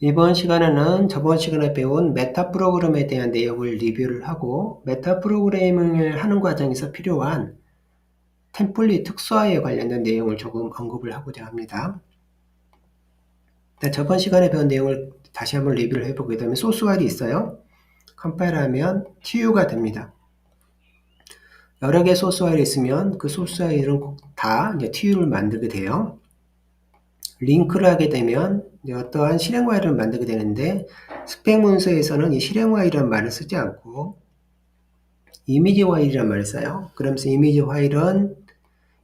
이번 시간에는 저번 시간에 배운 메타 프로그램에 대한 내용을 리뷰를 하고 메타 프로그래밍을 하는 과정에서 필요한 템플릿 특수화에 관련된 내용을 조금 언급을 하고자 합니다. 저번 시간에 배운 내용을 다시 한번 리뷰를 해보게 되면 소스 파일이 있어요. 컴파일하면 TU가 됩니다. 여러 개의 소스 파일이 있으면 그 소스 파일은 다 이제 TU를 만들게 돼요. 링크를 하게 되면 어떠한 실행 파일을 만들게 되는데 스펙 문서에서는 이 실행 파일이라는 말을 쓰지 않고 이미지 파일이라는 말을 써요. 그러면서 이미지 파일은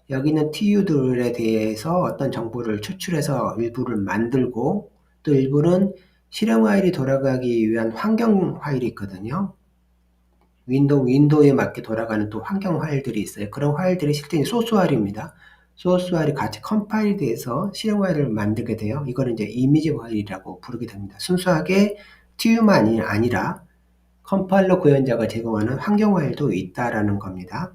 여기 있는 TU들에 대해서 어떤 정보를 추출해서 일부를 만들고 또 일부는 실행 파일이 돌아가기 위한 환경 파일이 있거든요. 윈도우에 맞게 돌아가는 또 환경 파일들이 있어요. 그런 파일들이 실제 소스 파일입니다. 소스 파일이 같이 컴파일돼서 실행 파일을 만들게 돼요. 이거는 이제 이미지 파일이라고 부르게 됩니다. 순수하게 TU만이 아니라 컴파일러 구현자가 제공하는 환경 파일도 있다라는 겁니다.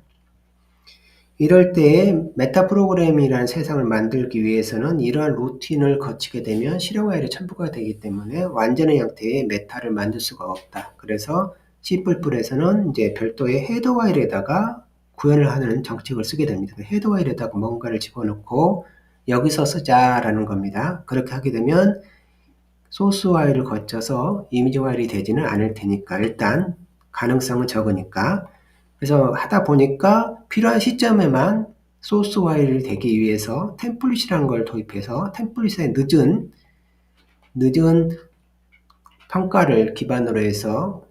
이럴 때 메타 프로그램이라는 세상을 만들기 위해서는 이러한 루틴을 거치게 되면 실행 파일이 첨부가 되기 때문에 완전한 형태의 메타를 만들 수가 없다. 그래서 C++에서는 이제 별도의 헤더 파일에다가 구현을 하는 정책을 쓰게 됩니다. 헤더 파일에다가 뭔가를 집어넣고 여기서 쓰자라는 겁니다. 그렇게 하게 되면 소스 파일을 거쳐서 이미지 파일이 되지는 않을 테니까 일단 가능성은 적으니까 그래서 하다 보니까 필요한 시점에만 소스 파일이 되기 위해서 템플릿이라는 걸 도입해서 템플릿의 늦은 평가를 기반으로 해서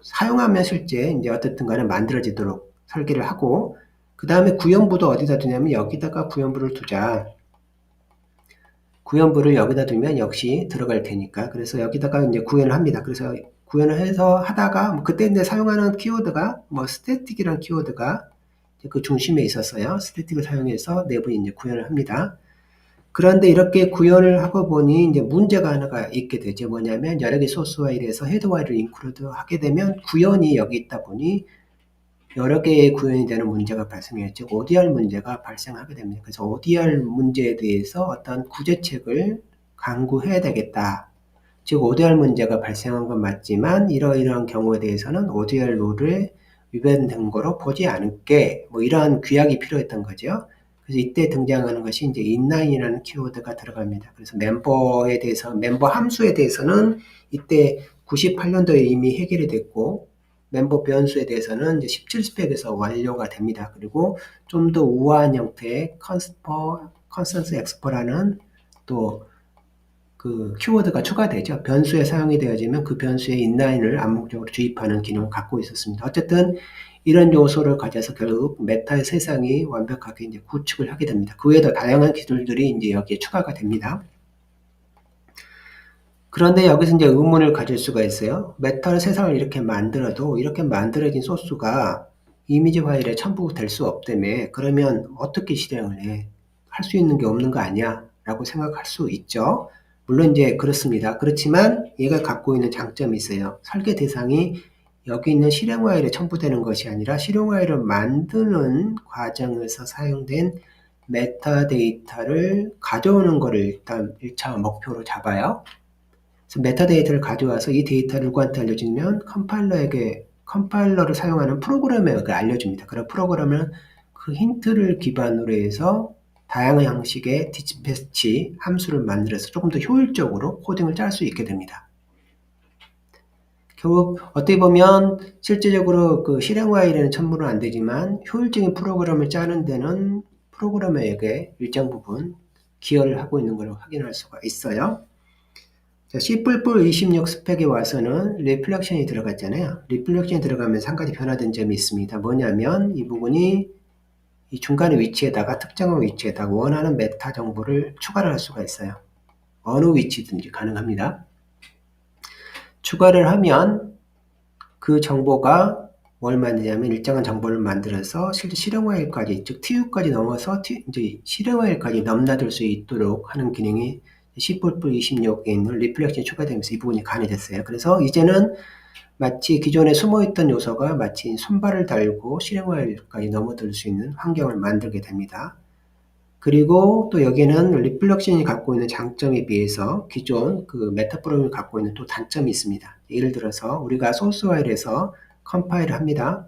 사용하면 실제 이제 어떻든 간에 만들어지도록 설계를 하고 그 다음에 구현부도 어디다 두냐면 여기다가 구현부를 두자. 구현부를 여기다 두면 역시 들어갈 테니까 그래서 여기다가 이제 구현을 합니다. 그래서 구현을 해서 하다가 그때 이제 사용하는 키워드가 스태틱이라는 키워드가 그 중심에 있었어요. 스태틱을 사용해서 내부에 이제 구현을 합니다. 그런데 이렇게 구현을 하고 보니 이제 문제가 하나가 있게 되죠. 뭐냐면 여러 개 소스 파일에서 헤더 파일을 인클루드 하게 되면 구현이 여기 있다 보니 여러 개의 구현이 되는 문제가 발생했죠. ODR 문제가 발생하게 됩니다. 그래서 ODR 문제에 대해서 어떤 구제책을 강구해야 되겠다. 즉 ODR 문제가 발생한 건 맞지만 이러이러한 경우에 대해서는 ODR 룰을 위반된 거로 보지 않을게 이러한 규약이 필요했던 거죠. 그래서 이때 등장하는 것이 이제 inline이라는 키워드가 들어갑니다. 그래서 멤버 함수에 대해서는 이때 98년도에 이미 해결이 됐고 멤버 변수에 대해서는 이제 17스펙에서 완료가 됩니다. 그리고 좀 더 우아한 형태의 컨스턴스 엑스퍼라는 또 그 키워드가 추가되죠. 변수에 사용이 되어지면 그 변수의 인라인을 암묵적으로 주입하는 기능을 갖고 있었습니다. 어쨌든 이런 요소를 가져서 결국 메타의 세상이 완벽하게 이제 구축을 하게 됩니다. 그 외에도 다양한 기술들이 이제 여기에 추가가 됩니다. 그런데 여기서 이제 의문을 가질 수가 있어요. 메타 세상을 이렇게 만들어도 이렇게 만들어진 소스가 이미지 파일에 첨부될 수 없다며 그러면 어떻게 실행을 해? 할 수 있는 게 없는 거 아니야? 라고 생각할 수 있죠. 물론 이제 그렇습니다. 그렇지만 얘가 갖고 있는 장점이 있어요. 설계 대상이 여기 있는 실행 파일에 첨부되는 것이 아니라 실행 파일을 만드는 과정에서 사용된 메타데이터를 가져오는 것을 일단 1차 목표로 잡아요. 그래서 메타데이터를 가져와서 이 데이터를 누구한테 알려주면 컴파일러를 사용하는 프로그래머에게 알려줍니다. 그런 프로그램은 그 힌트를 기반으로 해서 다양한 형식의 디스패치 함수를 만들어서 조금 더 효율적으로 코딩을 짤 수 있게 됩니다. 결국 어떻게 보면 실제적으로 그 실행 파일에는 첨부는 안 되지만 효율적인 프로그램을 짜는 데는 프로그래머에게 일정 부분 기여를 하고 있는 걸 확인할 수가 있어요. C++26 스펙에 와서는 리플렉션이 들어갔잖아요. 리플렉션이 들어가면서 한 가지 변화된 점이 있습니다. 뭐냐면 이 부분이 이 중간의 위치에다가 특정한 위치에다가 원하는 메타 정보를 추가를 할 수가 있어요. 어느 위치든지 가능합니다. 추가를 하면 그 정보가 뭘 만드냐면 일정한 정보를 만들어서 실제 실행 파일까지 즉 TU까지 넘어서 이제 실행 파일까지 넘나들 수 있도록 하는 기능이 C++26에 있는 리플렉션이 추가되면서 이 부분이 가능해졌어요. 그래서 이제는 마치 기존에 숨어있던 요소가 마치 손발을 달고 실행 파일까지 넘어들 수 있는 환경을 만들게 됩니다. 그리고 또 여기는 리플렉션이 갖고 있는 장점에 비해서 기존 그 메타 프로그램이 갖고 있는 또 단점이 있습니다. 예를 들어서 우리가 소스 파일에서 컴파일을 합니다.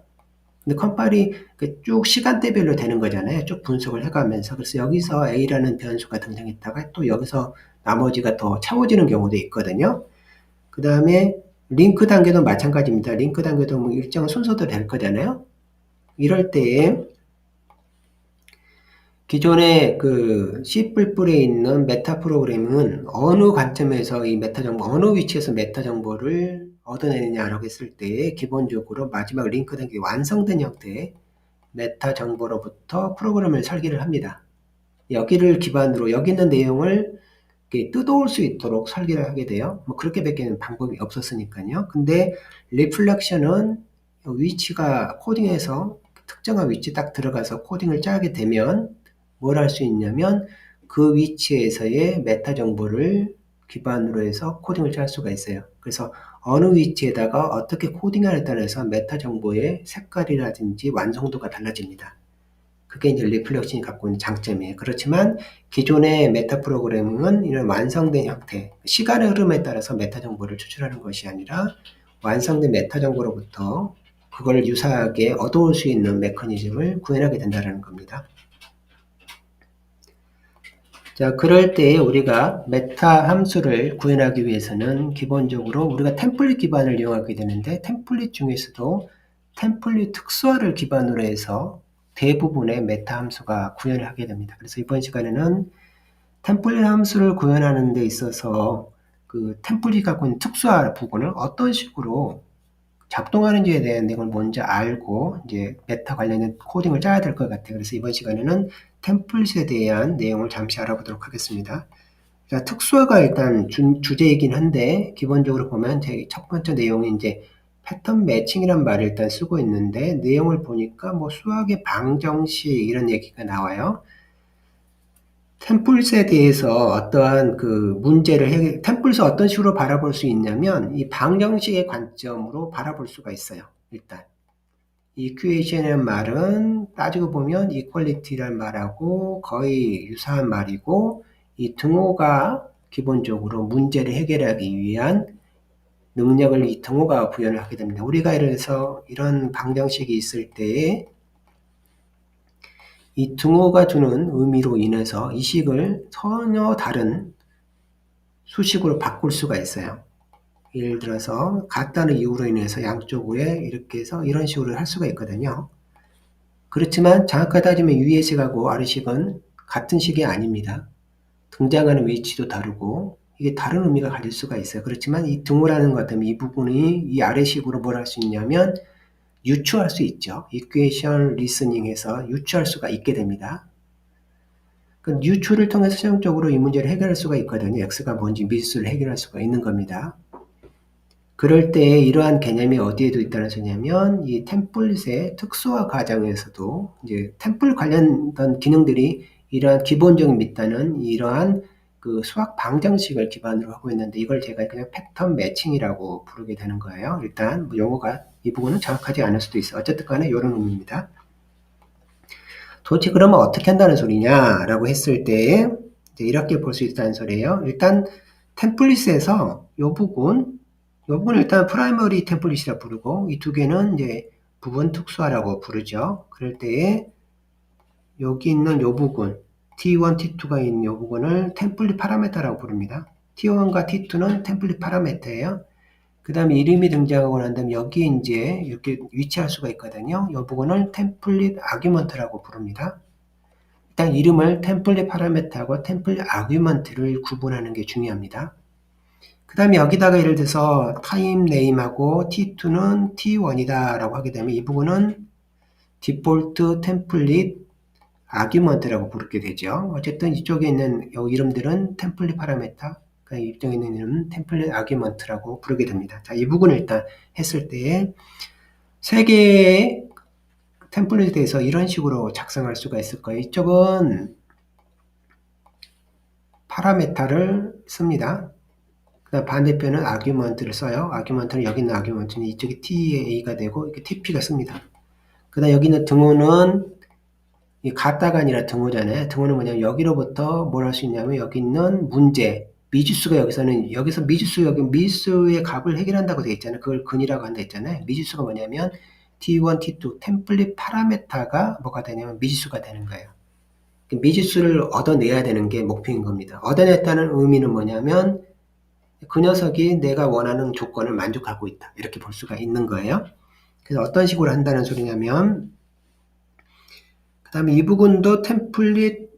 근데 컴파일이 쭉 시간대별로 되는 거잖아요. 쭉 분석을 해가면서. 그래서 여기서 A라는 변수가 등장했다가 또 여기서 나머지가 더 채워지는 경우도 있거든요. 그 다음에 링크 단계도 마찬가지입니다. 링크 단계도 뭐 일정한 순서대로 될 거잖아요. 이럴 때 기존의 그 C++에 있는 메타 프로그램은 어느 관점에서 이 메타 정보, 어느 위치에서 메타 정보를 얻어내느냐라고 했을 때 기본적으로 마지막 링크 단계 완성된 형태의 메타 정보로부터 프로그램을 설계를 합니다. 여기를 기반으로 여기 있는 내용을 뜯어올 수 있도록 설계를 하게 돼요. 뭐 그렇게밖에 방법이 없었으니까요. 근데 리플렉션은 위치가 코딩에서 특정한 위치 딱 들어가서 코딩을 짜게 되면 뭘 할 수 있냐면 그 위치에서의 메타 정보를 기반으로 해서 코딩을 짤 수가 있어요. 그래서 어느 위치에다가 어떻게 코딩하느냐에 따라서 메타 정보의 색깔이라든지 완성도가 달라집니다. 그게 이제 리플렉션이 갖고 있는 장점이에요. 그렇지만 기존의 메타 프로그래밍은 이런 완성된 형태, 시간의 흐름에 따라서 메타 정보를 추출하는 것이 아니라 완성된 메타 정보로부터 그걸 유사하게 얻어올 수 있는 메커니즘을 구현하게 된다는 겁니다. 자, 그럴 때 우리가 메타 함수를 구현하기 위해서는 기본적으로 우리가 템플릿 기반을 이용하게 되는데 템플릿 중에서도 템플릿 특수화를 기반으로 해서 대부분의 메타 함수가 구현을 하게 됩니다. 그래서 이번 시간에는 템플릿 함수를 구현하는 데 있어서 그 템플릿이 갖고 있는 특수화 부분을 어떤 식으로 작동하는지에 대한 내용을 먼저 알고 이제 메타 관련된 코딩을 짜야 될 것 같아요. 그래서 이번 시간에는 템플릿에 대한 내용을 잠시 알아보도록 하겠습니다. 자, 특수화가 일단 주제이긴 한데 기본적으로 보면 제 첫 번째 내용이 이제 패턴 매칭이란 말을 일단 쓰고 있는데 내용을 보니까 뭐 수학의 방정식 이런 얘기가 나와요. 템플릿에 대해서 어떠한 그 문제를 템플릿을 어떤 식으로 바라볼 수 있냐면 이 방정식의 관점으로 바라볼 수가 있어요. 일단 equation이라는 말은 따지고 보면 equality라는 말하고 거의 유사한 말이고 이 등호가 기본적으로 문제를 해결하기 위한 능력을 이 등호가 부여를 하게 됩니다. 우리가 예를 들어서 이런 방정식이 있을 때에 이 등호가 주는 의미로 인해서 이 식을 전혀 다른 수식으로 바꿀 수가 있어요. 예를 들어서 같다는 이유로 인해서 양쪽에 이렇게 해서 이런 식으로 할 수가 있거든요. 그렇지만 정확하게 따지면 위의 식하고 아래 식은 같은 식이 아닙니다. 등장하는 위치도 다르고 이게 다른 의미가 가질 수가 있어요. 그렇지만 이 등호라는 것 때문에 이 부분이 이 아래 식으로 뭘 할 수 있냐면 유추할 수 있죠. 이퀘이션 리스닝에서 유추할 수가 있게 됩니다. 그 유추를 통해서 최종적으로 이 문제를 해결할 수가 있거든요. x가 뭔지 미수를 해결할 수가 있는 겁니다. 그럴 때 이러한 개념이 어디에도 있다는 소리냐면 이 템플릿의 특수화 과정에서도 이제 템플릿 관련된 기능들이 이러한 기본적인 밑단은 이러한 그 수학 방정식을 기반으로 하고 있는데 이걸 제가 그냥 패턴 매칭이라고 부르게 되는 거예요. 일단 뭐 용어가 이 부분은 정확하지 않을 수도 있어요. 어쨌든 간에 이런 의미입니다. 도대체 그러면 어떻게 한다는 소리냐라고 했을 때 이렇게 볼 수 있다는 소리예요. 일단 템플릿에서 이 부분을 일단 프라이머리 템플릿이라 부르고 이 두 개는 이제 부분 특수화라고 부르죠. 그럴 때에 여기 있는 이 부분 T1, T2가 있는 이 부분을 템플릿 파라메터라고 부릅니다. T1과 T2는 템플릿 파라메터예요. 그 다음에 이름이 등장하고 난 다음에 여기 이제 이렇게 위치할 수가 있거든요. 이 부분을 템플릿 아규먼트라고 부릅니다. 일단 이름을 템플릿 파라메터하고 템플릿 아규먼트를 구분하는 게 중요합니다. 그 다음에 여기다가 예를 들어서 타임 네임하고 T2는 T1이다 라고 하게 되면 이 부분은 디폴트 템플릿 아규먼트라고 부르게 되죠. 어쨌든 이쪽에 있는 이 이름들은 템플릿 파라메터, 이쪽에 있는 이름은 템플릿 아규먼트라고 부르게 됩니다. 자, 이 부분을 일단 했을 때 세 개의 템플릿에 대해서 이런 식으로 작성할 수가 있을 거예요. 이쪽은 파라메터를 씁니다. 그 다음 반대편은 아규먼트를 써요. 아규먼트는 여기 있는 아규먼트는 이쪽이 TA가 되고 이렇게 TP가 씁니다. 그 다음 여기 있는 등호는 이 같다가 아니라 등호잖아요. 등호는 뭐냐면 여기로부터 뭘 할 수 있냐면 여기 있는 문제, 미지수가 여기서 여기 미지수의 값을 해결한다고 되어 있잖아요. 그걸 근이라고 한다 했잖아요. 미지수가 뭐냐면 t1, t2 템플릿 파라메타가 뭐가 되냐면 미지수가 되는 거예요. 미지수를 얻어내야 되는 게 목표인 겁니다. 얻어냈다는 의미는 뭐냐면 그 녀석이 내가 원하는 조건을 만족하고 있다. 이렇게 볼 수가 있는 거예요. 그래서 어떤 식으로 한다는 소리냐면 그 다음에 이 부분도 템플릿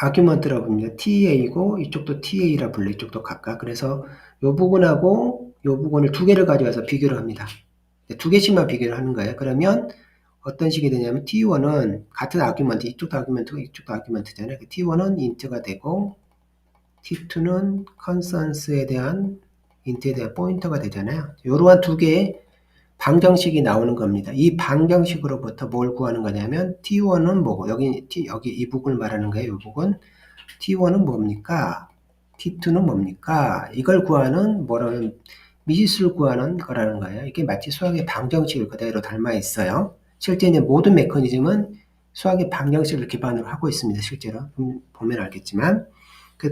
아규먼트라고 봅니다. TA고 이쪽도 TA라 불러. 이쪽도 각각. 그래서 이 부분하고 이 부분을 두 개를 가져와서 비교를 합니다. 두 개씩만 비교를 하는 거예요. 그러면 어떤 식이 되냐면 T1은 같은 아규먼트, 이쪽도 아규먼트고 이쪽도 아규먼트잖아요. T1은 인트가 되고 T2는 컨스턴스에 대한 인트에 대한 포인터가 되잖아요. 이러한 두 개의 방정식이 나오는 겁니다. 이 방정식으로부터 뭘 구하는 거냐면 T1은 뭐고 여기 이 부분을 말하는 거예요. 이 부분 T1은 뭡니까? T2는 뭡니까? 이걸 구하는 뭐라는 미지수를 구하는 거라는 거예요. 이게 마치 수학의 방정식을 그대로 닮아 있어요. 실제 이제 모든 메커니즘은 수학의 방정식을 기반으로 하고 있습니다. 실제로 보면 알겠지만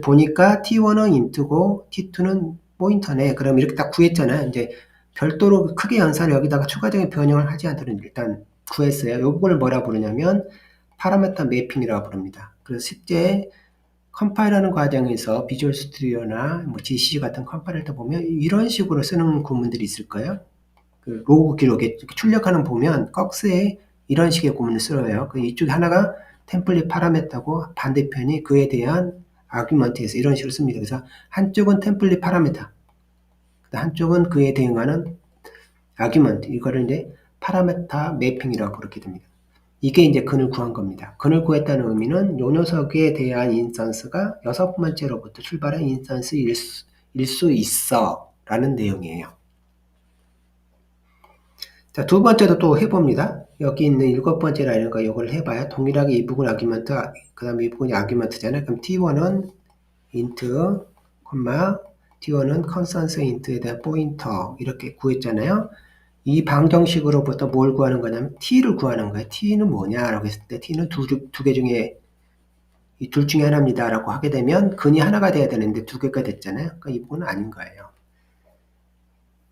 보니까 T1은 인트고 T2는 포인터네. 그럼 이렇게 딱 구했잖아요. 이제 별도로 크게 연산을 여기다가 추가적인 변형을 하지 않도록 일단 구했어요. 이 부분을 뭐라 부르냐면 파라메터 매핑이라고 부릅니다. 그래서 실제 컴파일하는 과정에서 비주얼 스튜디오나 뭐 GCC 같은 컴파일을 보면 이런 식으로 쓰는 구문들이 있을 거예요. 그 로그 기록에 출력하는 보면 꺽스에 이런 식의 구문을 써요. 그 이쪽에 하나가 템플릿 파라메터고 반대편이 그에 대한 아규먼트에서 이런 식으로 씁니다. 그래서 한쪽은 템플릿 파라메터, 한쪽은 그에 대응하는 아규먼트, 이거를 이제 파라메터 매핑이라고 부르게 됩니다. 이게 이제 근을 구한 겁니다. 근을 구했다는 의미는 요 녀석에 대한 인스턴스가 6번째로부터 출발한 인스턴스일 수 있어 라는 내용이에요. 자, 두 번째도 또 해봅니다. 여기 있는 7번째 라인과 거 이걸 해봐요. 동일하게 이 부분 아규먼트, 그 다음에 이 부분이 아규먼트잖아요. 그럼 T1은 int, T1은 컨스턴스 인트에 대한 포인터 이렇게 구했잖아요. 이 방정식으로부터 뭘 구하는 거냐면 t를 구하는 거예요. t는 뭐냐라고 했을 때 t는 두 개 중에 이 둘 중에 하나입니다 라고 하게 되면 근이 하나가 돼야 되는데 두 개가 됐잖아요. 그러니까 이 부분은 아닌 거예요.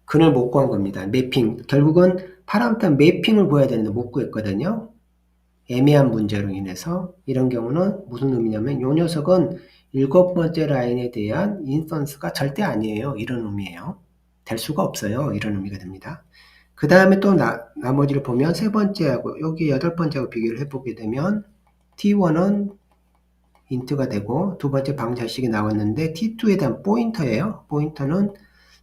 근을 못 구한 겁니다. 매핑. 결국은 파라미터 매핑을 구해야 되는데 못 구했거든요. 애매한 문제로 인해서. 이런 경우는 무슨 의미냐면 이 녀석은 7번째 라인에 대한 인스턴스가 절대 아니에요. 이런 의미예요. 될 수가 없어요. 이런 의미가 됩니다. 그 다음에 또 나머지를 보면 세 번째하고 여기 8번째하고 비교를 해보게 되면 T1은 인트가 되고 두 번째 방정식이 나왔는데 T2에 대한 포인터예요. 포인터는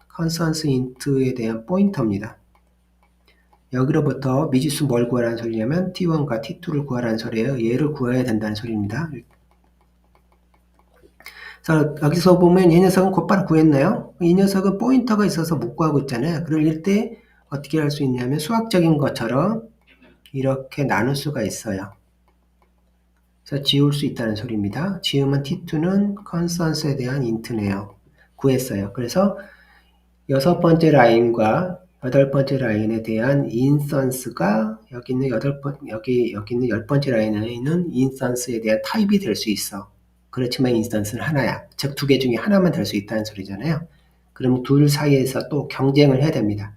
컨스턴스 인트에 대한 포인터입니다. 여기로부터 미지수 뭘 구하라는 소리냐면 T1과 T2를 구하라는 소리예요. 얘를 구해야 된다는 소리입니다. 자, 여기서 보면 이 녀석은 곧바로 구했나요? 이 녀석은 포인터가 있어서 못 구하고 있잖아요. 그럴 때 어떻게 할 수 있냐면 수학적인 것처럼 이렇게 나눌 수가 있어요. 그래서 지울 수 있다는 소리입니다. 지우면 T2는 컨스턴스에 대한 인트네요. 구했어요. 그래서 6번째 라인과 8번째 라인에 대한 인스턴스가 여기 있는 10번째 라인에 있는 인스턴스에 대한 타입이 될 수 있어. 그렇지만 인스턴스는 하나야. 즉 두 개 중에 하나만 될 수 있다는 소리잖아요. 그럼 둘 사이에서 또 경쟁을 해야 됩니다.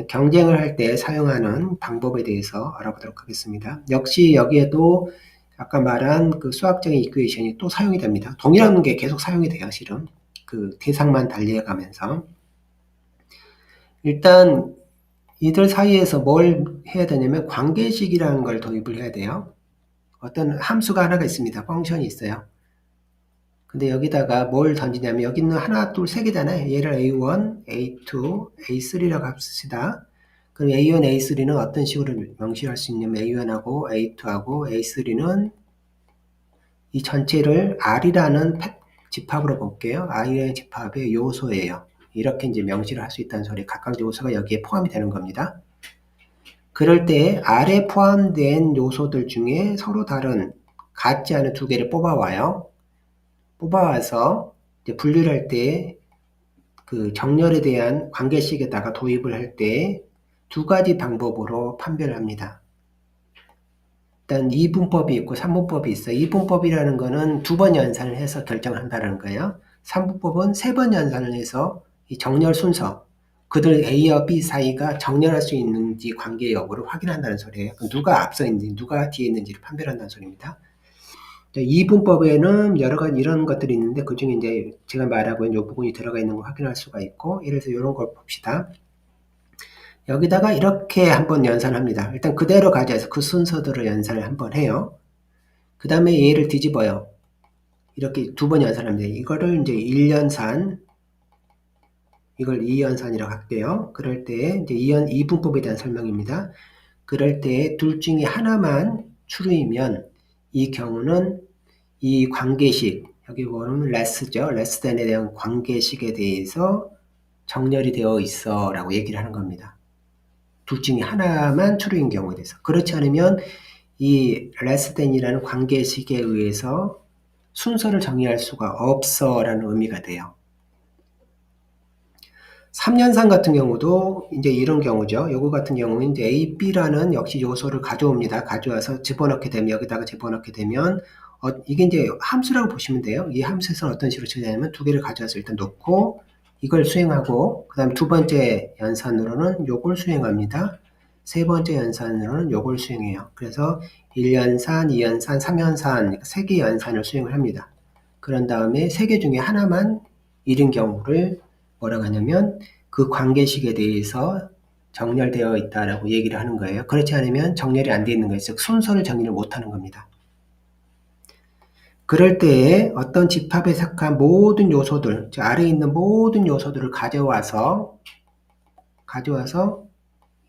경쟁을 할 때 사용하는 방법에 대해서 알아보도록 하겠습니다. 역시 여기에도 아까 말한 그 수학적인 이퀘이션이 또 사용이 됩니다. 동일한 게 계속 사용이 돼요, 실은. 그 대상만 달리해가면서. 일단 이들 사이에서 뭘 해야 되냐면 관계식이라는 걸 도입을 해야 돼요. 어떤 함수가 하나가 있습니다. 펑션이 있어요. 근데 여기다가 뭘 던지냐면 여기 있는 하나, 둘, 세 개잖아요. 얘를 A1, A2, A3라고 합시다. 그럼 A1, A3는 어떤 식으로 명시할 수 있냐면 A1하고 A2하고 A3는 이 전체를 R이라는 집합으로 볼게요. R이라는 집합의 요소예요. 이렇게 이제 명시를 할 수 있다는 소리. 각각 요소가 여기에 포함이 되는 겁니다. 그럴 때 R에 포함된 요소들 중에 서로 다른 같지 않은 두 개를 뽑아와요. 뽑아와서 이제 분류를 할 때 그 정렬에 대한 관계식에다가 도입을 할 때 두 가지 방법으로 판별을 합니다. 일단 2분법이 있고 3분법이 있어요. 2분법이라는 거는 2번 연산을 해서 결정한다는 거예요. 3분법은 3번 연산을 해서 이 정렬 순서, 그들 A와 B 사이가 정렬할 수 있는지 관계 여부를 확인한다는 소리예요. 누가 앞서 있는지, 누가 뒤에 있는지를 판별한다는 소리입니다. 2분법에는 여러 가지 이런 것들이 있는데 그 중에 이제 제가 말하고 있는 이 부분이 들어가 있는 걸 확인할 수가 있고, 예를 들어서 이런 걸 봅시다. 여기다가 이렇게 한번 연산합니다. 일단 그대로 가져와서 그 순서대로 연산을 한번 해요. 그 다음에 얘를 뒤집어요. 이렇게 2번 연산합니다. 이거를 이제 1연산, 이걸 2연산이라고 할게요. 그럴 때 이제 2분법에 대한 설명입니다. 그럴 때 둘 중에 하나만 true이면 이 경우는 이 관계식, 여기 보면 less죠. less than에 대한 관계식에 대해서 정렬이 되어 있어 라고 얘기를 하는 겁니다. 둘 중에 하나만 true인 경우에 대해서. 그렇지 않으면 이 less than이라는 관계식에 의해서 순서를 정의할 수가 없어 라는 의미가 돼요. 3연산 같은 경우도 이제 이런 경우죠. 요거 같은 경우는 이제 A, B라는 역시 요소를 가져옵니다. 가져와서 집어넣게 되면, 여기다가 집어넣게 되면, 이게 이제 함수라고 보시면 돼요. 이 함수에서는 어떤 식으로 처리하냐면 두 개를 가져와서 일단 놓고, 이걸 수행하고, 그 다음 두 번째 연산으로는 요걸 수행합니다. 세 번째 연산으로는 요걸 수행해요. 그래서 1연산, 2연산, 3연산, 3개 연산을 수행을 합니다. 그런 다음에 3개 중에 하나만 잃은 경우를 뭐라고 하냐면 그 관계식에 대해서 정렬되어 있다라고 얘기를 하는 거예요. 그렇지 않으면 정렬이 안 되어 있는 거예요. 즉 순서를 정의를 못하는 겁니다. 그럴 때에 어떤 집합에 속한 모든 요소들, 즉 아래에 있는 모든 요소들을 가져와서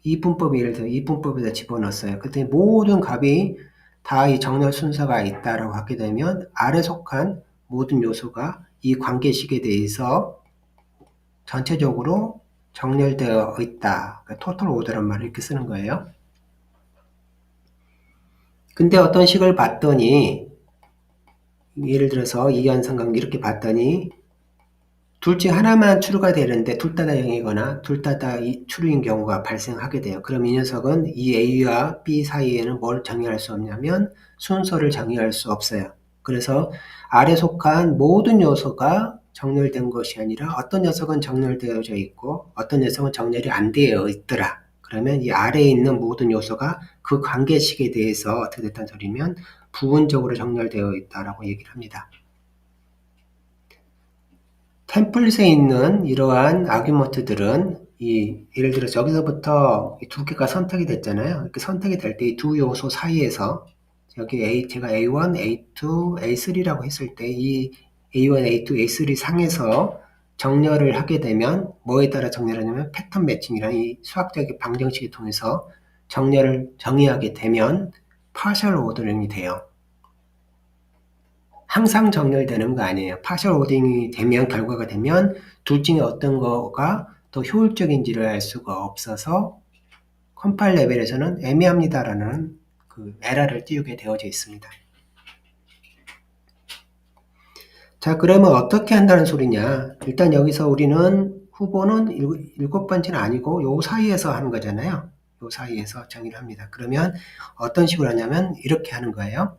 이분법에 예를 들어 이분법에다 집어넣었어요. 그랬더니 모든 값이 다 이 정렬 순서가 있다라고 하게 되면 아래 속한 모든 요소가 이 관계식에 대해서 전체적으로 정렬되어 있다. 그러니까 토탈 오더란 말을 이렇게 쓰는 거예요. 근데 어떤 식을 봤더니 예를 들어서 이연상관계 이렇게 봤더니 둘 중 하나만 true가 되는데 둘 다 0이거나 둘 다 true인 경우가 발생하게 돼요. 그럼 이 녀석은 이 A와 B 사이에는 뭘 정의할 수 없냐면 순서를 정의할 수 없어요. 그래서 아래 속한 모든 요소가 정렬된 것이 아니라 어떤 녀석은 정렬되어져 있고 어떤 녀석은 정렬이 안 되어 있더라. 그러면 이 아래에 있는 모든 요소가 그 관계식에 대해서 어떻게 됐다는 소리면 부분적으로 정렬되어 있다라고 얘기를 합니다. 템플릿에 있는 이러한 아규먼트들은 예를 들어서 여기서부터 두 개가 선택이 됐잖아요. 이렇게 선택이 될 때 이 두 요소 사이에서 여기 제가 A1, A2, A3라고 했을 때 이 A1, A2, A3 상에서 정렬을 하게 되면 뭐에 따라 정렬하냐면 패턴 매칭이라는 이 수학적인 방정식을 통해서 정렬을 정의하게 되면 파셜 오더링이 돼요. 항상 정렬되는 거 아니에요. 파셜 오더링이 되면 결과가 되면 둘 중에 어떤 거가 더 효율적인지를 알 수가 없어서 컴파일 레벨에서는 애매합니다라는 그 에러를 띄우게 되어져 있습니다. 자, 그러면 어떻게 한다는 소리냐? 일단 여기서 우리는 후보는 7번째는 아니고 요 사이에서 하는 거잖아요. 요 사이에서 정의를 합니다. 그러면 어떤 식으로 하냐면 이렇게 하는 거예요.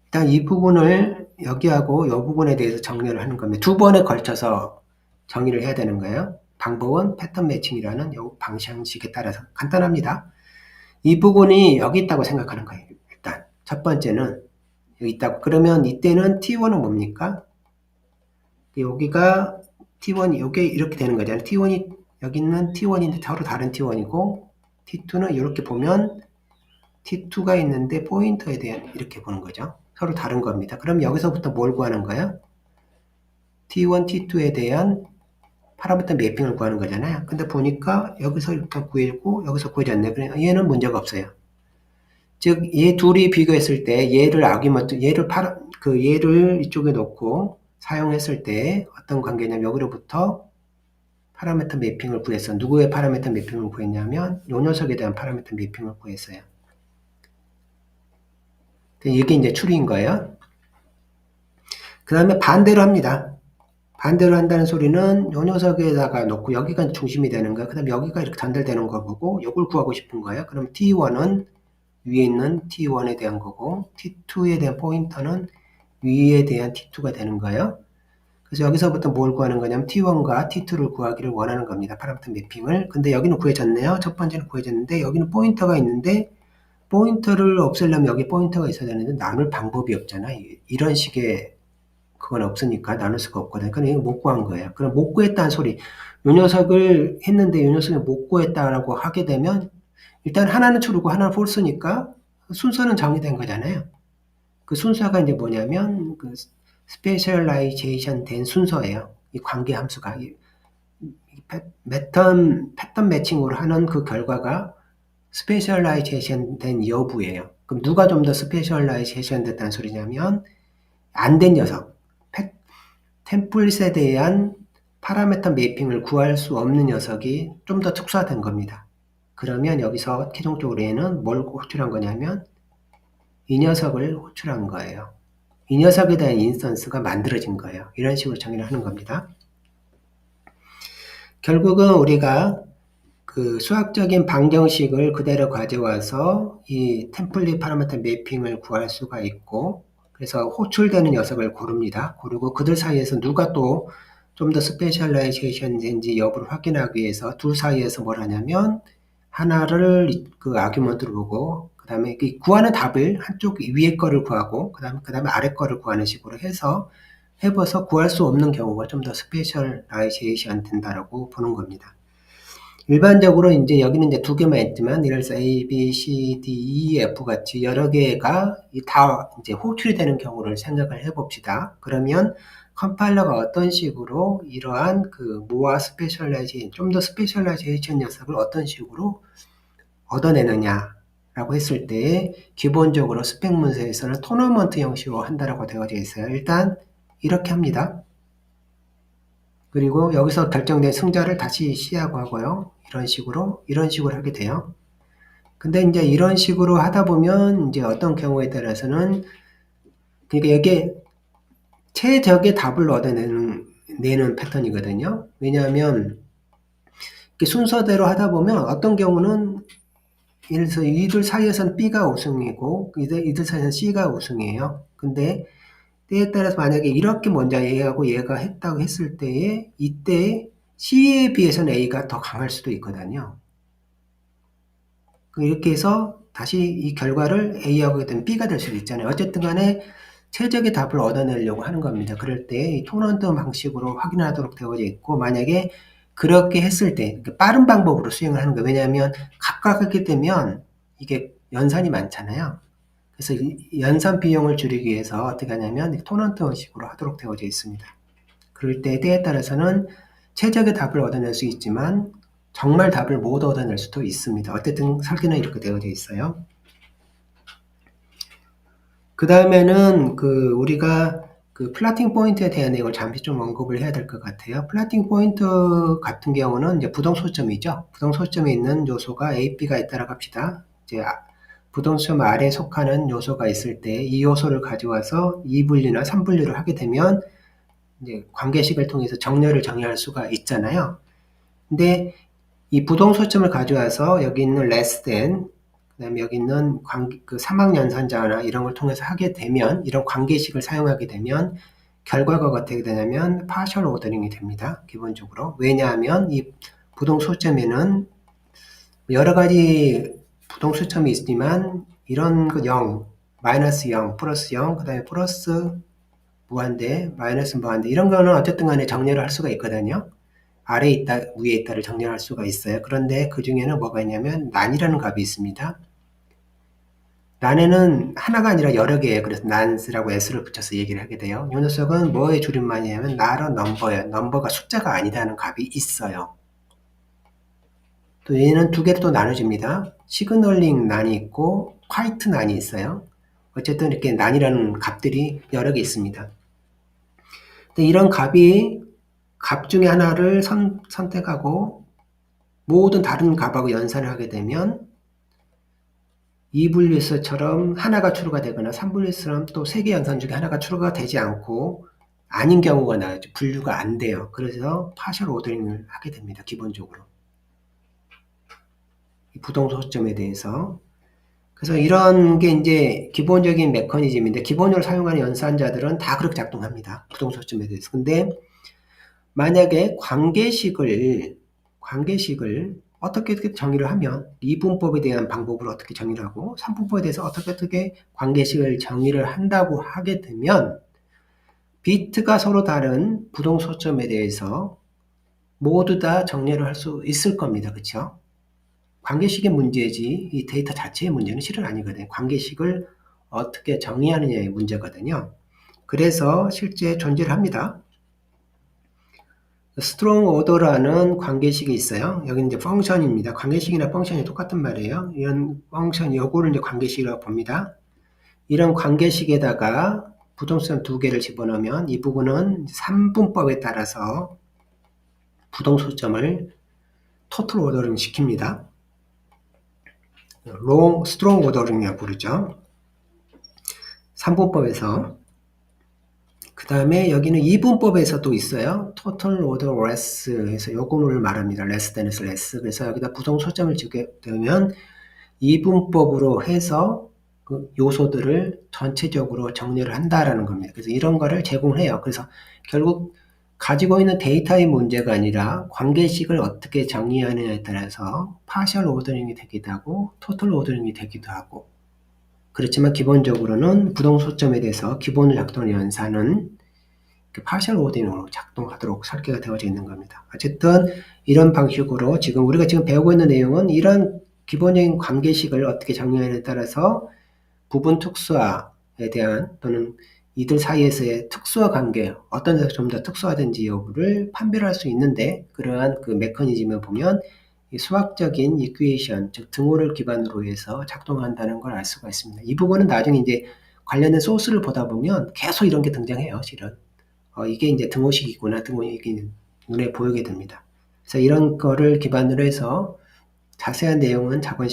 일단 이 부분을 여기하고 이 부분에 대해서 정리를 하는 겁니다. 두 번에 걸쳐서 정의를 해야 되는 거예요. 방법은 패턴 매칭이라는 이 방정식에 따라서 간단합니다. 이 부분이 여기 있다고 생각하는 거예요. 일단 첫 번째는 여기 있다고. 그러면 이때는 T1은 뭡니까? 여기가 T1이 이게 이렇게 되는 거잖아요. T1이 여기 있는 T1인데 서로 다른 T1이고 T2는 이렇게 보면 T2가 있는데 포인터에 대한 이렇게 보는 거죠. 서로 다른 겁니다. 그럼 여기서부터 뭘 구하는 거예요? T1, T2에 대한 파라미터 매핑을 구하는 거잖아요. 근데 보니까 여기서 일단 구했고 여기서 구하지 않네. 그래 얘는 문제가 없어요. 즉, 얘 둘이 비교했을 때 얘를 얘를 이쪽에 놓고 사용했을 때 어떤 관계냐면 여기로부터 파라미터 매핑을 구했어. 누구의 파라미터 매핑을 구했냐면 요 녀석에 대한 파라미터 매핑을 구했어요. 이게 이제 추리인 거예요. 그 다음에 반대로 합니다. 반대로 한다는 소리는 요 녀석에다가 놓고 여기가 중심이 되는 거예요. 그 다음에 여기가 이렇게 전달되는 거 보고 요걸 구하고 싶은 거예요. 그럼 T1은 위에 있는 T1에 대한 거고 T2에 대한 포인터는 위에 대한 T2가 되는 거예요. 그래서 여기서부터 뭘 구하는 거냐면 T1과 T2를 구하기를 원하는 겁니다. 파라미터 매핑을. 근데 여기는 구해졌네요. 첫 번째는 구해졌는데 여기는 포인터가 있는데 포인터를 없애려면 여기 포인터가 있어야 되는데 나눌 방법이 없잖아. 이런 식의 그건 없으니까 나눌 수가 없거든. 그러니까 이거 못 구한 거예요. 그럼 못 구했다는 소리. 요 녀석을 했는데 요 녀석을 못 구했다라고 하게 되면 일단 하나는 true고 하나는 false니까 순서는 정의된 거잖아요. 그 순서가 이제 뭐냐면 그 스페셜라이제이션 된 순서예요. 이 관계 함수가 패턴 매칭으로 하는 그 결과가 스페셜라이제이션 된 여부예요. 그럼 누가 좀 더 스페셜라이제이션 됐다는 소리냐면 안 된 녀석, 템플릿에 대한 파라미터 매핑을 구할 수 없는 녀석이 좀 더 특수화된 겁니다. 그러면 여기서 최종적으로 얘는 뭘 호출한 거냐면 이 녀석을 호출한 거예요. 이 녀석에 대한 인스턴스가 만들어진 거예요. 이런 식으로 정의를 하는 겁니다. 결국은 우리가 그 수학적인 방정식을 그대로 가져와서 이 템플릿 파라미터 매핑을 구할 수가 있고 그래서 호출되는 녀석을 고릅니다. 그리고 그들 사이에서 누가 또 좀 더 스페셜라이제이션 된지 여부를 확인하기 위해서 둘 사이에서 뭘 하냐면 하나를 그 아규먼트로 보고 그 다음에 구하는 답을 한쪽 위에 거를 구하고 그 다음에 아래 거를 구하는 식으로 해서 해봐서 구할 수 없는 경우가 좀 더 스페셜라이제이션 된다라고 보는 겁니다. 일반적으로 이제 여기는 이제 두 개만 있지만 예를 들어서 A, B, C, D, E, F 같이 여러 개가 다 이제 호출이 되는 경우를 생각을 해봅시다. 그러면 컴파일러가 어떤 식으로 이러한 그 모아 스페셜라이제이션, 좀 더 스페셜라이제이션 녀석을 어떤 식으로 얻어내느냐라고 했을 때 기본적으로 스펙 문서에서는 토너먼트 형식으로 한다라고 되어 있어요. 일단 이렇게 합니다. 그리고 여기서 결정된 승자를 다시 C하고 하고요. 이런 식으로 하게 돼요. 근데 이제 이런 식으로 하다 보면 이제 어떤 경우에 따라서는 그러니까 이게 최적의 답을 얻어내는 패턴이거든요. 왜냐하면 순서대로 하다 보면 어떤 경우는 예를 들어서 이들 사이에서는 B가 우승이고 이들 사이에서는 C가 우승이에요. 근데 때에 따라서 만약에 이렇게 먼저 A하고 얘가 했다고 했을 때에 이때 C에 비해서는 A가 더 강할 수도 있거든요. 이렇게 해서 다시 이 결과를 A하고 되면 B가 될 수도 있잖아요. 어쨌든 간에 최적의 답을 얻어내려고 하는 겁니다. 그럴 때 이 토넌트 방식으로 확인하도록 되어 있고 만약에 그렇게 했을 때 빠른 방법으로 수행을 하는 거예요. 왜냐하면 각각 하게 되면 이게 연산이 많잖아요. 그래서 연산 비용을 줄이기 위해서 어떻게 하냐면 토넌트 방식으로 하도록 되어 있습니다. 그럴 때 때에 따라서는 최적의 답을 얻어낼 수 있지만 정말 답을 못 얻어낼 수도 있습니다. 어쨌든 설계는 이렇게 되어 있어요. 그 다음에는 우리가 플라팅 포인트에 대한 내용을 잠시 좀 언급을 해야 될 것 같아요. 플라팅 포인트 같은 경우는 이제 부동소점이죠. 부동소점에 있는 요소가 A, B가 있다고 합시다. 이제 부동소점 아래에 속하는 요소가 있을 때 이 요소를 가져와서 2분류나 3분류를 하게 되면 이제 관계식을 통해서 정렬을 정의할 수가 있잖아요. 근데 이 부동소점을 가져와서 여기 있는 less than, 그 다음에 여기 있는 사막연산자나 이런 걸 통해서 하게 되면, 이런 관계식을 사용하게 되면, 결과가 어떻게 되냐면, partial ordering이 됩니다. 기본적으로. 왜냐하면 이 부동소점에는 여러 가지 부동소점이 있지만, 이런 거 0, 마이너스 0, 플러스 0, 그 다음에 플러스 무한대, 마이너스 무한대, 이런 거는 어쨌든 간에 정렬을 할 수가 있거든요. 아래에 있다, 위에 있다를 정렬할 수가 있어요. 그런데 그 중에는 뭐가 있냐면 난이라는 값이 있습니다. 난에는 하나가 아니라 여러 개예요. 그래서 난스라고 s를 붙여서 얘기를 하게 돼요. 이 녀석은 뭐의 줄임말이냐면 나로 넘버예요. 넘버가 숫자가 아니다는 값이 있어요. 또 얘는 두 개로 또 나눠집니다. 시그널링 난이 있고 콰이트 난이 있어요. 어쨌든 이렇게 난이라는 값들이 여러 개 있습니다. 근데 이런 값 중에 하나를 선택하고 모든 다른 값하고 연산을 하게 되면 2분류에서처럼 하나가 추루가 되거나 3분류에서처럼 또 3개 연산 중에 하나가 추루가 되지 않고 아닌 경우가 나죠. 분류가 안 돼요. 그래서 파셜 오더링을 하게 됩니다. 기본적으로. 이 부동소점에 대해서. 그래서 이런 게 이제 기본적인 메커니즘인데 기본으로 사용하는 연산자들은 다 그렇게 작동합니다. 부동소점에 대해서. 근데 만약에 관계식을 어떻게 정의를 하면 이분법에 대한 방법을 어떻게 정의를 하고 3분법에 대해서 어떻게 관계식을 정의를 한다고 하게 되면 비트가 서로 다른 부동소점에 대해서 모두 다 정리를 할 수 있을 겁니다. 그렇죠? 관계식의 문제지 이 데이터 자체의 문제는 실은 아니거든요. 관계식을 어떻게 정의하느냐의 문제거든요. 그래서 실제 존재를 합니다. 스트롱 오더라는 관계식이 있어요. 여기는 이제 펑션입니다. 관계식이나 펑션이 똑같은 말이에요. 이런 펑션, 요거를 이제 관계식이라고 봅니다. 이런 관계식에다가 부동소점 두 개를 집어넣으면 이 부분은 3분법에 따라서 부동소점을 토탈 오더링 시킵니다. 스트롱 오더링이라고 부르죠. 3분법에서. 그 다음에 여기는 2분법에서도 있어요. total order less 해서 요거를 말합니다. less than에서 less. 그래서 여기다 부동소점을 주게 되면 2분법으로 해서 그 요소들을 전체적으로 정리를 한다라는 겁니다. 그래서 이런 거를 제공해요. 그래서 결국 가지고 있는 데이터의 문제가 아니라 관계식을 어떻게 정의하느냐에 따라서 파셜 오더링이 되기도 하고 토탈 오더링이 되기도 하고 그렇지만 기본적으로는 부동소점에 대해서 기본으로 작동하는 연산은 파셜 오더링으로 작동하도록 설계가 되어져 있는 겁니다. 어쨌든 이런 방식으로 우리가 지금 배우고 있는 내용은 이런 기본적인 관계식을 어떻게 정의하느냐에 따라서 부분 특수화에 대한 또는 이들 사이에서의 특수화 관계, 어떤 데서 좀 더 특수화된지 여부를 판별할 수 있는데 그러한 그 메커니즘을 보면 이 수학적인 이퀘이션, 즉 등호를 기반으로 해서 작동한다는 걸 알 수가 있습니다. 이 부분은 나중에 이제 관련된 소스를 보다 보면 계속 이런 게 등장해요, 실은. 이게 이제 등호식이구나, 이게 눈에 보이게 됩니다. 그래서 이런 거를 기반으로 해서 자세한 내용은 다음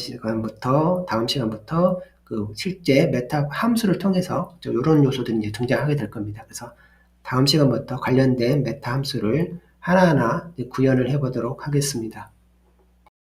시간부터 그 실제 메타 함수를 통해서 이런 요소들이 이제 등장하게 될 겁니다. 그래서 다음 시간부터 관련된 메타 함수를 하나하나 구현을 해보도록 하겠습니다.